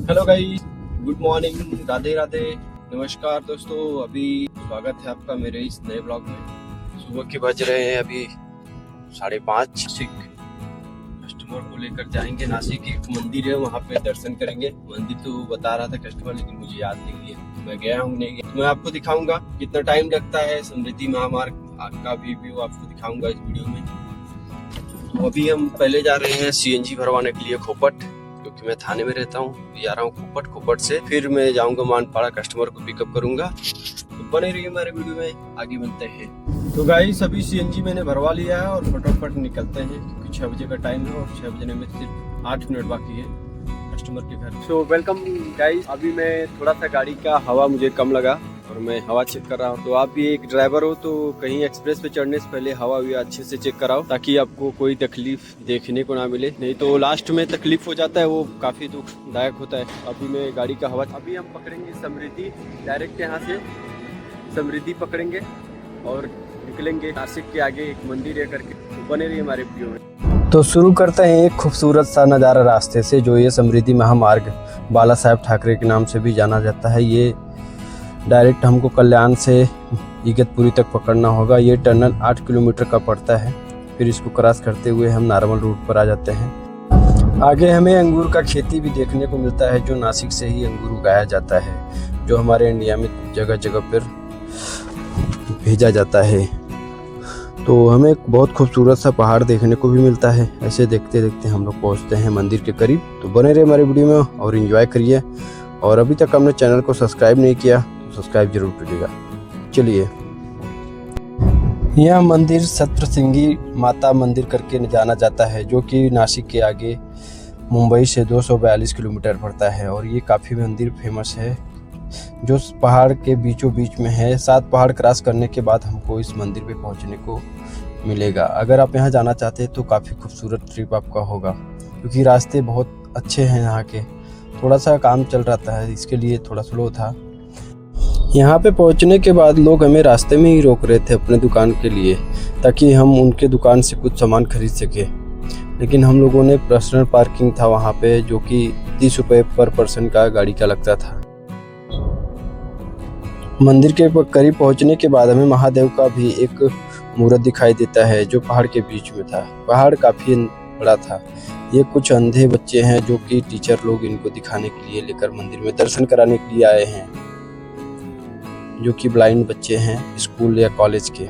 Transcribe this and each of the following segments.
Hello guys, good morning, Radhe Radhe, नमस्कार दोस्तों। अभी स्वागत है आपका मेरे इस नए ब्लॉग में। सुबह के बज रहे हैं अभी 5:30। कस्टमर को लेकर जाएंगे नासिक, एक मंदिर है वहाँ पे दर्शन करेंगे। मंदिर तो बता रहा था कस्टमर, लेकिन मुझे याद नहीं है, मैं गया हूँ नहीं गया। मैं आपको दिखाऊंगा कितना टाइम लगता है समृद्धि महामार्ग का भी व्यू आपको दिखाऊंगा इस वीडियो में। तो अभी हम पहले जा रहे हैं सीएनजी भरवाने के लिए खोपट, क्योंकि मैं थाने में रहता हूँ। जा रहा हूँ खोपट से फिर मैं जाऊंगा मानपाड़ा, कस्टमर को पिकअप करूंगा। तो बने रहिए हमारे वीडियो में, आगे मिलते हैं। तो गाइस अभी सीएनजी मैंने भरवा लिया है और फटाफट निकलते हैं, क्योंकि 6 बजे का टाइम है और 6 बजने में सिर्फ 8 मिनट बाकी है कस्टमर के घर। So welcome guys. अभी मैं थोड़ा सा गाड़ी का हवा मुझे कम लगा और मैं हवा चेक कर रहा हूँ। तो आप भी एक ड्राइवर हो तो कहीं एक्सप्रेस पे चढ़ने से पहले हवा भी अच्छे से चेक कराओ, ताकि आपको कोई तकलीफ देखने को ना मिले। नहीं तो लास्ट में तकलीफ हो जाता है, वो काफी दुखदायक होता है। अभी मैं गाड़ी का हवा, अभी हम पकड़ेंगे समृद्धि, डायरेक्ट यहाँ से समृद्धि पकड़ेंगे और निकलेंगे नासिक के आगे एक मंदिर है करके। तो बने रहिए हमारे वीडियो में। तो शुरू करते हैं एक खूबसूरत सा नज़ारा रास्ते से, जो ये समृद्धि महामार्ग बाला साहेब ठाकरे के नाम से भी जाना जाता है। ये डायरेक्ट हमको कल्याण से इगतपुरी तक पकड़ना होगा। ये टनल 8 किलोमीटर का पड़ता है। फिर इसको क्रॉस करते हुए हम नार्मल रूट पर आ जाते हैं। आगे हमें अंगूर का खेती भी देखने को मिलता है, जो नासिक से ही अंगूर उगाया जाता है, जो हमारे इंडिया में जगह जगह पर भेजा जाता है। तो हमें एक बहुत खूबसूरत सा पहाड़ देखने को भी मिलता है। ऐसे देखते देखते हम लोग पहुँचते हैं मंदिर के करीब। तो बने रहे हमारे वीडियो में और एंजॉय करिए। और अभी तक हमने चैनल को सब्सक्राइब नहीं किया तो सब्सक्राइब जरूर करिएगा। चलिए, यह मंदिर सत्रसिंगी माता मंदिर करके जाना जाता है, जो कि नासिक के आगे मुंबई से 242 किलोमीटर पड़ता है। और ये काफ़ी मंदिर फेमस है, जो पहाड़ के बीचों बीच में है। 7 पहाड़ क्रॉस करने के बाद हमको इस मंदिर पे पहुंचने को मिलेगा। अगर आप यहाँ जाना चाहते हैं तो काफ़ी खूबसूरत ट्रिप आपका होगा, क्योंकि रास्ते बहुत अच्छे हैं यहाँ के। थोड़ा सा काम चल रहा है, इसके लिए थोड़ा स्लो था। यहाँ पे पहुँचने के बाद लोग हमें रास्ते में ही रोक रहे थे अपने दुकान के लिए, ताकि हम उनके दुकान से कुछ सामान खरीद सके। लेकिन हम लोगों ने पर्सनल पार्किंग था वहाँ पे, जो कि 30 रुपये पर पर्सन का गाड़ी का लगता था। मंदिर के करीब पहुँचने के बाद हमें महादेव का भी एक मूर्त दिखाई देता है, जो पहाड़ के बीच में था। पहाड़ काफ़ी बड़ा था। ये कुछ अंधे बच्चे हैं, जो कि टीचर लोग इनको दिखाने के लिए लेकर मंदिर में दर्शन कराने के लिए आए हैं, जो कि ब्लाइंड बच्चे हैं स्कूल या कॉलेज के।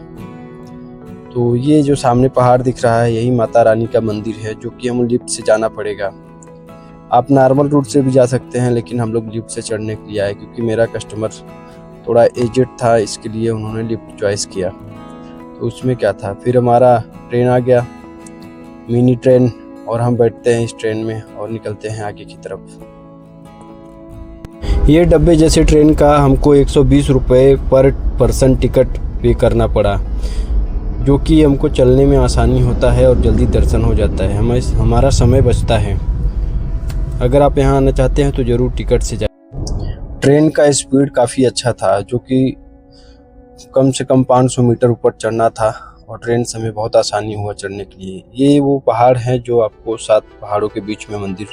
तो ये जो सामने पहाड़ दिख रहा है, यही माता रानी का मंदिर है, जो कि हम लिफ्ट से जाना पड़ेगा। आप नॉर्मल रूट से भी जा सकते हैं, लेकिन हम लोग लिफ्ट से चढ़ने के लिए आए, क्योंकि मेरा कस्टमर थोड़ा एजेड था, इसके लिए उन्होंने लिफ्ट चॉइस किया। तो उसमें क्या था, फिर हमारा ट्रेन आ गया, मिनी ट्रेन, और हम बैठते हैं इस ट्रेन में और निकलते हैं आगे की तरफ। ये डब्बे जैसे ट्रेन का हमको 120 रुपये पर पर्सन टिकट पे करना पड़ा, जो कि हमको चलने में आसानी होता है और जल्दी दर्शन हो जाता है। हमारा समय बचता है। अगर आप यहाँ आना चाहते हैं तो ज़रूर टिकट से जाए। ट्रेन का स्पीड काफ़ी अच्छा था, जो कि कम से कम 500 मीटर ऊपर चढ़ना था, और ट्रेन से हमें बहुत आसानी हुआ चढ़ने के लिए। ये वो पहाड़ हैं जो आपको 7 पहाड़ों के बीच में मंदिर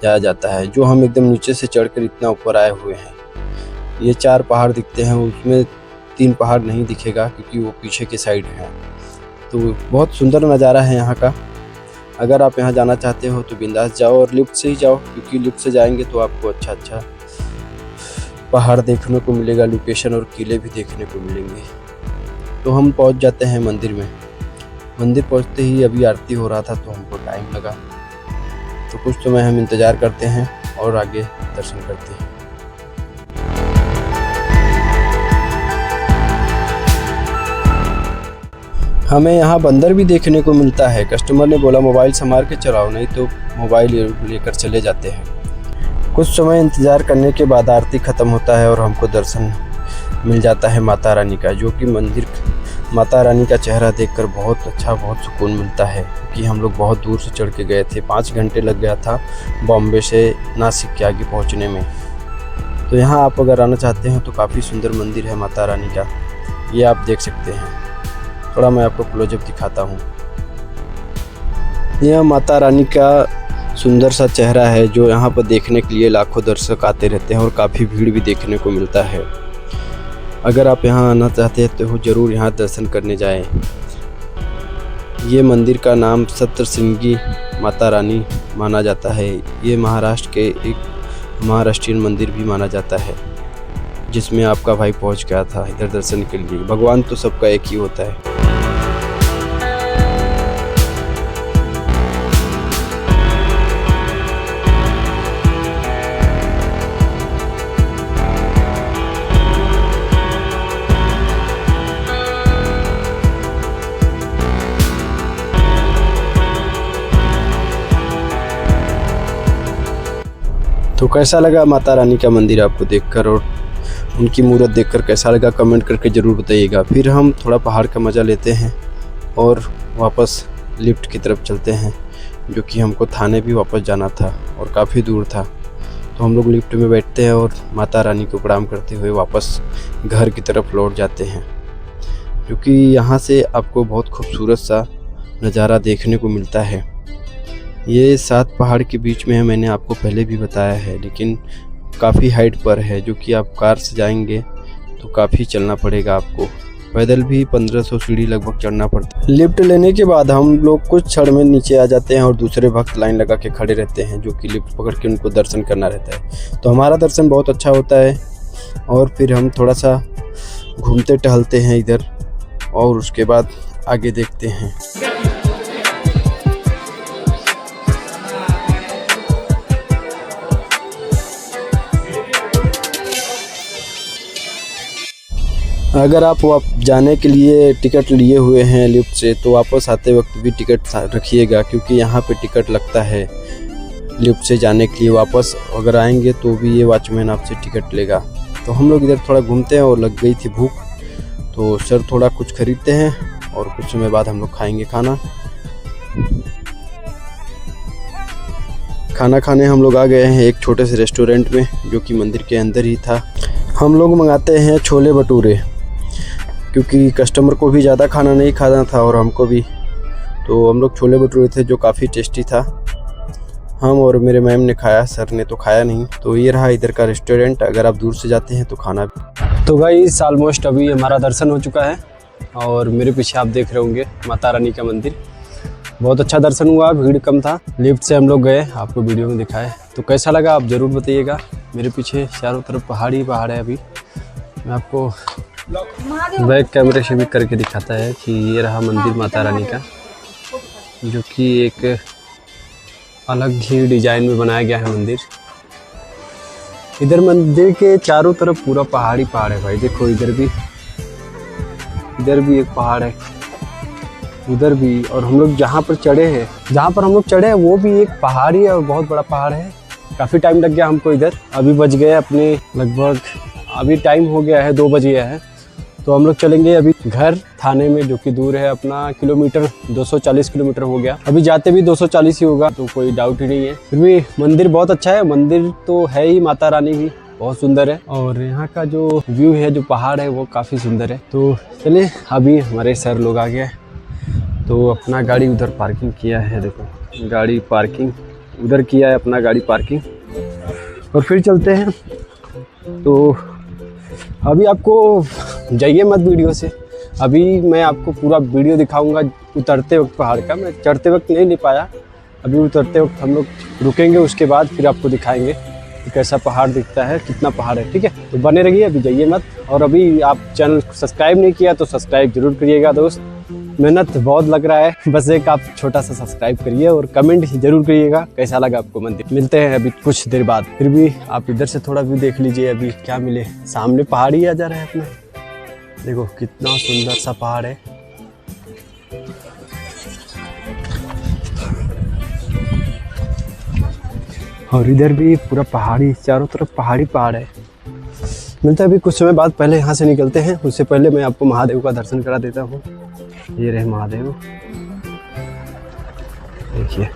जाया जाता है, जो हम एकदम नीचे से चढ़कर इतना ऊपर आए हुए हैं। ये 4 पहाड़ दिखते हैं, उसमें 3 पहाड़ नहीं दिखेगा, क्योंकि वो पीछे के साइड हैं। तो बहुत सुंदर नज़ारा है यहाँ का। अगर आप यहाँ जाना चाहते हो तो बिंदास जाओ, और लिफ्ट से ही जाओ, क्योंकि लिफ्ट से जाएंगे तो आपको अच्छा पहाड़ देखने को मिलेगा, लोकेशन और किले भी देखने को मिलेंगे। तो हम पहुंच जाते हैं मंदिर में। मंदिर पहुंचते ही अभी आरती हो रहा था, तो हमको टाइम लगा। तो कुछ समय हम इंतज़ार करते हैं और आगे दर्शन करते हैं। हमें यहाँ बंदर भी देखने को मिलता है। कस्टमर ने बोला मोबाइल संभाल के चलाओ, नहीं तो मोबाइल लेकर चले जाते हैं। कुछ समय इंतज़ार करने के बाद आरती ख़त्म होता है और हमको दर्शन मिल जाता है माता रानी का, जो कि मंदिर माता रानी का चेहरा देखकर बहुत अच्छा, बहुत सुकून मिलता है। क्योंकि हम लोग बहुत दूर से चढ़ के गए थे, 5 घंटे लग गया था बॉम्बे से नासिक के आगे पहुंचने में। तो यहाँ आप अगर आना चाहते हैं तो काफ़ी सुंदर मंदिर है माता रानी का, ये आप देख सकते हैं। थोड़ा मैं आपको क्लोजअप दिखाता हूँ। यह माता रानी का सुंदर सा चेहरा है जो यहाँ पर देखने के लिए लाखों दर्शक आते रहते हैं और काफ़ी भीड़ भी देखने को मिलता है। अगर आप यहाँ आना चाहते हैं तो ज़रूर यहाँ दर्शन करने जाएं। ये मंदिर का नाम सप्तशृंगी माता रानी माना जाता है। ये महाराष्ट्र के एक महाराष्ट्रीयन मंदिर भी माना जाता है, जिसमें आपका भाई पहुँच गया था इधर दर्शन के लिए। भगवान तो सबका एक ही होता है। तो कैसा लगा माता रानी का मंदिर आपको देखकर, और उनकी मूर्त देखकर कैसा लगा कमेंट करके ज़रूर बताइएगा। फिर हम थोड़ा पहाड़ का मज़ा लेते हैं और वापस लिफ्ट की तरफ चलते हैं, जो कि हमको थाने भी वापस जाना था और काफ़ी दूर था। तो हम लोग लिफ्ट में बैठते हैं और माता रानी को प्रणाम करते हुए वापस घर की तरफ लौट जाते हैं, क्योंकि यहाँ से आपको बहुत खूबसूरत सा नज़ारा देखने को मिलता है। ये 7 पहाड़ के बीच में है, मैंने आपको पहले भी बताया है, लेकिन काफ़ी हाइट पर है, जो कि आप कार से जाएंगे तो काफ़ी चलना पड़ेगा आपको। पैदल भी 1500 सीढ़ी लगभग चढ़ना पड़ता है। लिफ्ट लेने के बाद हम लोग कुछ क्षण में नीचे आ जाते हैं और दूसरे भक्त लाइन लगा के खड़े रहते हैं, जो कि लिफ्ट पकड़ के उनको दर्शन करना रहता है। तो हमारा दर्शन बहुत अच्छा होता है और फिर हम थोड़ा सा घूमते टहलते हैं इधर, और उसके बाद आगे देखते हैं। अगर आप जाने के लिए टिकट लिए हुए हैं लिफ्ट से, तो वापस आते वक्त भी टिकट रखिएगा, क्योंकि यहाँ पे टिकट लगता है लिफ्ट से जाने के लिए। वापस अगर आएंगे तो भी ये वॉचमैन आपसे टिकट लेगा। तो हम लोग इधर थोड़ा घूमते हैं और लग गई थी भूख, तो सर थोड़ा कुछ खरीदते हैं और कुछ समय बाद हम लोग खाएंगे खाना खाने हम लोग आ गए हैं एक छोटे से रेस्टोरेंट में, जो कि मंदिर के अंदर ही था। हम लोग मंगाते हैं छोले भटूरे, क्योंकि कस्टमर को भी ज़्यादा खाना नहीं खाना था और हमको भी। तो हम लोग छोले भटूरे थे जो काफ़ी टेस्टी था। हम और मेरे मैम ने खाया, सर ने तो खाया नहीं। तो ये रहा इधर का रेस्टोरेंट। अगर आप दूर से जाते हैं तो खाना भी। तो गाइस ऑलमोस्ट अभी हमारा दर्शन हो चुका है और मेरे पीछे आप देख रहे होंगे माता रानी का मंदिर। बहुत अच्छा दर्शन हुआ, भीड़ कम था। लिफ्ट से हम लोग गए, आपको वीडियो में दिखाए। तो कैसा लगा आप ज़रूर बताइएगा। मेरे पीछे चारों तरफ पहाड़ ही पहाड़ है। अभी मैं आपको बैक कैमरे से भी करके दिखाता है कि ये रहा मंदिर माता रानी का, जो कि एक अलग ही डिजाइन में बनाया गया है मंदिर। इधर मंदिर के चारों तरफ पूरा पहाड़ी पहाड़ है भाई। देखो इधर भी एक पहाड़ है, उधर भी, और हम लोग जहाँ पर हम लोग चढ़े हैं वो भी एक पहाड़ ही है और बहुत बड़ा पहाड़ है। काफ़ी टाइम लग गया हमको इधर। अभी बज गए अपने लगभग, अभी टाइम हो गया है 2 बज गया है। तो हम लोग चलेंगे अभी घर थाने में, जो कि दूर है अपना किलोमीटर, 240 किलोमीटर हो गया। अभी जाते भी 240 ही होगा, तो कोई डाउट ही नहीं है। फिर भी मंदिर बहुत अच्छा है। मंदिर तो है ही, माता रानी भी बहुत सुंदर है, और यहाँ का जो व्यू है, जो पहाड़ है, वो काफ़ी सुंदर है। तो चलिए, अभी हमारे सर लोग आ गए, तो अपना गाड़ी उधर पार्किंग किया है। देखो गाड़ी पार्किंग उधर किया है, अपना गाड़ी पार्किंग, और फिर चलते हैं। तो अभी आपको जाइए मत वीडियो से, अभी मैं आपको पूरा वीडियो दिखाऊंगा उतरते वक्त पहाड़ का। मैं चढ़ते वक्त नहीं ले पाया, अभी उतरते वक्त हम लोग रुकेंगे, उसके बाद फिर आपको दिखाएंगे कि कैसा पहाड़ दिखता है, कितना पहाड़ है। ठीक है, तो बने रहिए, अभी जाइए मत। और अभी आप चैनल को सब्सक्राइब नहीं किया तो सब्सक्राइब जरूर करिएगा दोस्त। मेहनत बहुत लग रहा है, बस एक आप छोटा सा सब्सक्राइब करिए और कमेंट जरूर करिएगा कैसा लगा आपको मंदिर। मिलते हैं अभी कुछ देर बाद। फिर भी आप इधर से थोड़ा व्यू देख लीजिए, अभी क्या मिले। सामने पहाड़ी आ जा रहा है अपना, देखो कितना सुंदर सा पहाड़ है। और इधर भी पूरा पहाड़ी, चारों तरफ पहाड़ी पहाड़ है। मिलता है अभी कुछ समय बाद। पहले यहाँ से निकलते हैं, उससे पहले मैं आपको महादेव का दर्शन करा देता हूँ। ये रहे महादेव, देखिए।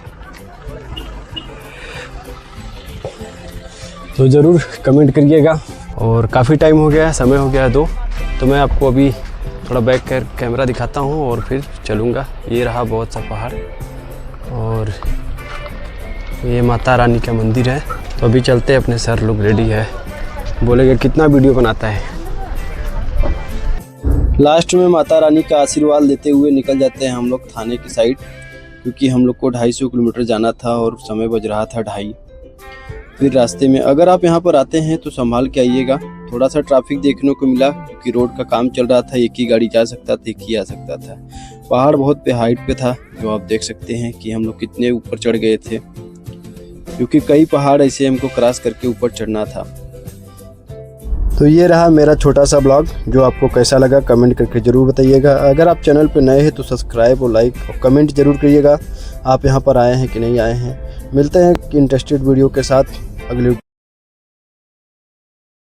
तो ज़रूर कमेंट करिएगा। और काफ़ी टाइम हो गया है, समय हो गया है 2, तो मैं आपको अभी थोड़ा बैक कैमरा दिखाता हूँ और फिर चलूँगा। ये रहा बहुत सा पहाड़, और ये माता रानी का मंदिर है। तो अभी चलते हैं, अपने सर लोग रेडी है, बोलेंगे कितना वीडियो बनाता है। लास्ट में माता रानी का आशीर्वाद लेते हुए निकल जाते हैं हम लोग थाने की साइड, क्योंकि हम लोग को 250 किलोमीटर जाना था और समय बज रहा था 2:30। फिर रास्ते में अगर आप यहाँ पर आते हैं तो संभाल के आइएगा, थोड़ा सा ट्रैफिक देखने को मिला क्योंकि रोड का काम चल रहा था, एक ही गाड़ी जा सकता था, एक ही आ सकता था। पहाड़ बहुत पे हाइट पे था, जो आप देख सकते हैं कि हम लोग कितने ऊपर चढ़ गए थे, क्योंकि कई पहाड़ ऐसे हमको क्रॉस करके ऊपर चढ़ना था। तो ये रहा मेरा छोटा सा ब्लॉग, जो आपको कैसा लगा कमेंट करके ज़रूर बताइएगा। अगर आप चैनल पर नए हैं तो सब्सक्राइब और लाइक और कमेंट ज़रूर करिएगा, आप यहाँ पर आए हैं कि नहीं आए हैं। मिलते हैं इंटरेस्टेड वीडियो के साथ अगले